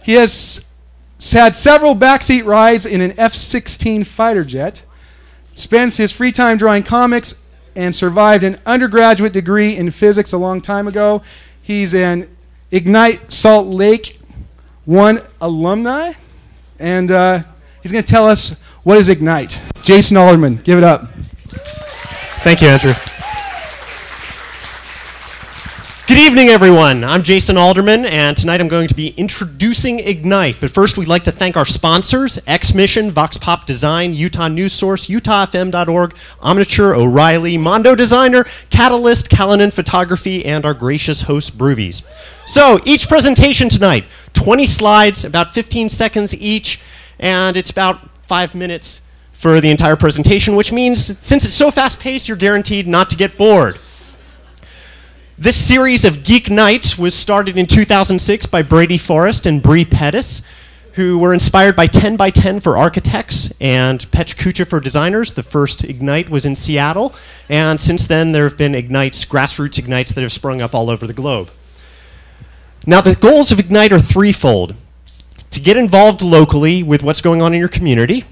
He has had several backseat rides in an F-16 fighter jet, spends his free time drawing comics, and survived an undergraduate degree in physics a long time ago. He's an Ignite Salt Lake 1 alumni, and he's going to tell us what is Ignite. Jason Alderman, give it up. Thank you, Andrew. Good evening, everyone. I'm Jason Alderman, and tonight I'm going to be introducing Ignite. But first, we'd like to thank our sponsors, X-Mission, Vox Pop Design, Utah News Source, UtahFM.org, Omniture, O'Reilly, Mondo Designer, Catalyst, Callanan Photography, and our gracious host, Broovies. So, each presentation tonight, 20 slides, about 15 seconds each, and it's about 5 minutes for the entire presentation, which means, since it's so fast-paced, you're guaranteed not to get bored. This series of Geek Nights was started in 2006 by Brady Forrest and Bree Pettis, who were inspired by 10 by 10 for architects and Petch Kucha for designers. The first Ignite was in Seattle, and since then there have been Ignites, grassroots Ignites that have sprung up all over the globe. Now the goals of Ignite are threefold: to get involved locally with what's going on in your community,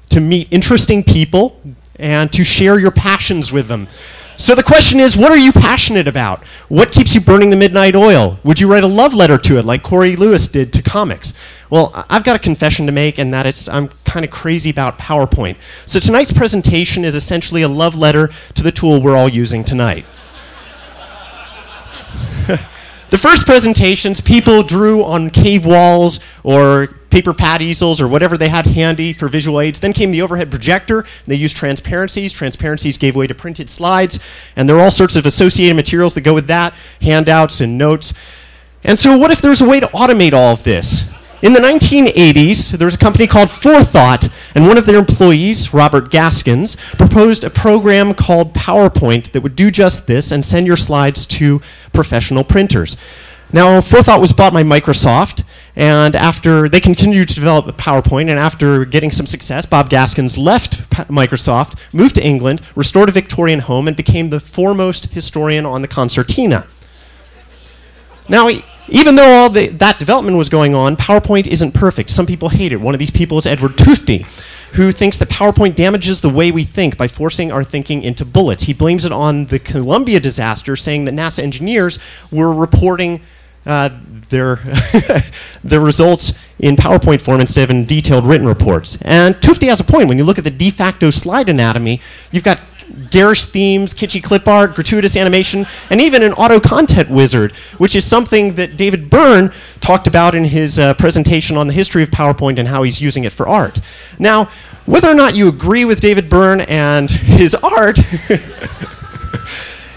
to meet interesting people, and to share your passions with them. So the question is, what are you passionate about? What keeps you burning the midnight oil? Would you write a love letter to it like Corey Lewis did to comics? Well, I've got a confession to make, and that is I'm kind of crazy about PowerPoint. So tonight's presentation is essentially a love letter to the tool we're all using tonight. The first presentations, people drew on cave walls or paper pad easels or whatever they had handy for visual aids. Then came the overhead projector, and they used transparencies. Transparencies gave way to printed slides, and there are all sorts of associated materials that go with that, handouts and notes. And so what if there's a way to automate all of this? In the 1980s, there was a company called Forethought, and one of their employees, Robert Gaskins, proposed a program called PowerPoint that would do just this and send your slides to professional printers. Now, Forethought was bought by Microsoft, and after they continued to develop PowerPoint, and after getting some success, Bob Gaskins left Microsoft, moved to England, restored a Victorian home, and became the foremost historian on the concertina. Now, even though all that development was going on, PowerPoint isn't perfect. Some people hate it. One of these people is Edward Tufte, who thinks that PowerPoint damages the way we think by forcing our thinking into bullets. He blames it on the Columbia disaster, saying that NASA engineers were reporting their results in PowerPoint form instead of in detailed written reports. And Tufte has a point. When you look at the de facto slide anatomy, you've got garish themes, kitschy clip art, gratuitous animation, and even an auto-content wizard, which is something that David Byrne talked about in his presentation on the history of PowerPoint and how he's using it for art. Now, whether or not you agree with David Byrne and his art,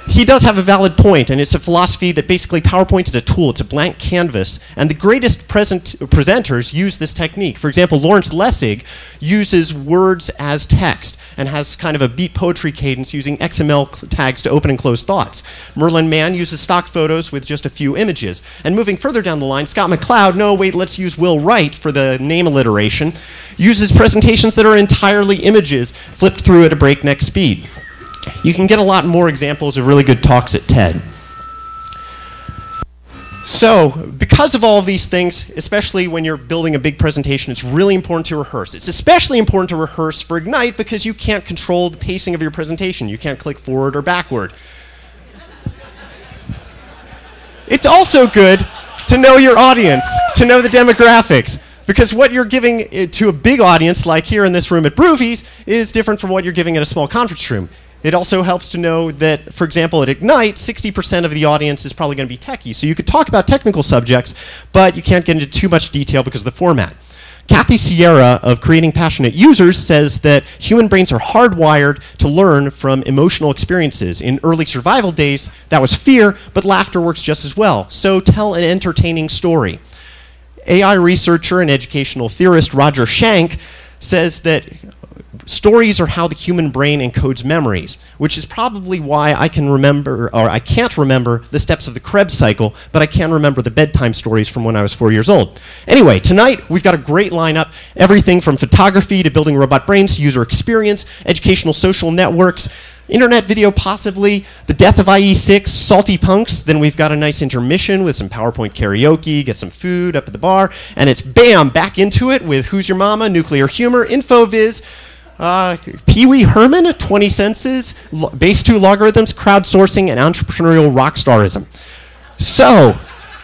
he does have a valid point, and it's a philosophy that basically PowerPoint is a tool. It's a blank canvas, and the greatest presenters use this technique. For example, Lawrence Lessig uses words as text and has kind of a beat poetry cadence using XML tags to open and close thoughts. Merlin Mann uses stock photos with just a few images. And moving further down the line, Scott McCloud, no, wait, let's use Will Wright for the name alliteration, uses presentations that are entirely images flipped through at a breakneck speed. You can get a lot more examples of really good talks at TED. So, because of all of these things, especially when you're building a big presentation, it's really important to rehearse. It's especially important to rehearse for Ignite because you can't control the pacing of your presentation. You can't click forward or backward. It's also good to know your audience, to know the demographics. Because what you're giving to a big audience, like here in this room at Broovies, is different from what you're giving at a small conference room. It also helps to know that, for example, at Ignite, 60% of the audience is probably going to be techie. So you could talk about technical subjects, but you can't get into too much detail because of the format. Kathy Sierra of Creating Passionate Users says that human brains are hardwired to learn from emotional experiences. In early survival days, that was fear, but laughter works just as well. So tell an entertaining story. AI researcher and educational theorist Roger Schank says that stories are how the human brain encodes memories, which is probably why I can remember, or I can't remember, the steps of the Krebs cycle, but I can remember the bedtime stories from when I was 4 years old. Anyway, tonight we've got a great lineup, everything from photography to building robot brains to user experience, educational social networks, Internet video, possibly. The death of IE6, salty punks. Then we've got a nice intermission with some PowerPoint karaoke, get some food up at the bar, and it's bam, back into it with Who's Your Mama, Nuclear Humor, InfoViz, Pee Wee Herman, 20 Senses, Base 2 Logarithms, Crowdsourcing, and Entrepreneurial Rockstarism. So,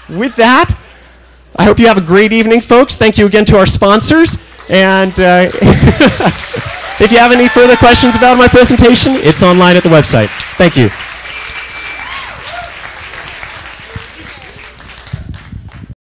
with that, I hope you have a great evening, folks. Thank you again to our sponsors. And if you have any further questions about my presentation, it's online at the website. Thank you.